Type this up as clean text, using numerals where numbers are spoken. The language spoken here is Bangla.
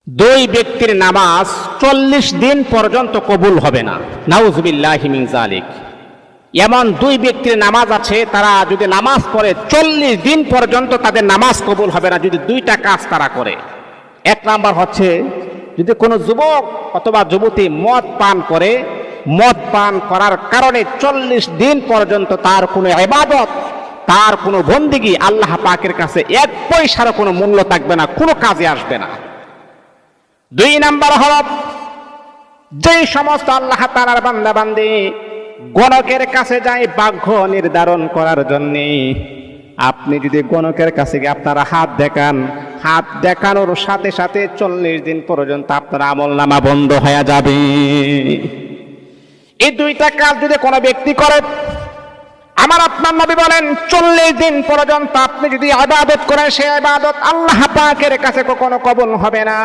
দুই ব্যক্তির নামাজ 40 দিন পর্যন্ত কবুল হবে না। নাউযুবিল্লাহি মিন যালিক। এমন দুই ব্যক্তির নামাজ আছে, তারা যদি নামাজ পড়ে 40 দিন পর্যন্ত তাদের নামাজ কবুল হবে না, যদি দুইটা কাজ তারা করে। এক নাম্বার হচ্ছে, যদি কোনো যুবক অথবা যুবতী মদ পান করে, মদ পান করার কারণে 40 দিন পর্যন্ত তার কোনো ইবাদত, তার কোনো বন্দেগী আল্লাহ পাকের কাছে এক পয়সারও কোনো মূল্য থাকবে না, কোনো কাজে আসবে না। দুই নাম্বার হল, যেই সমস্ত আল্লাহ তাআলার বান্দা বান্দি গণকের কাছে যায় ভাগ্য নির্ধারণ করার জন্য, আপনি যদি গণকের কাছে গিয়ে আপনারা হাত দেখান, হাত দেখানোর সাথে সাথে 40 দিন পর্যন্ত আপনার আমলনামা বন্ধ হয়ে যাবে। এই দুইটা কাজ যদি কোনো ব্যক্তি করে, আমার আপনার নবী বলেন 40 দিন পর্যন্ত আপনি যদি ইবাদত করেন, সেই ইবাদত আল্লাহ পাকের কাছে কখনো কবুল হবে না।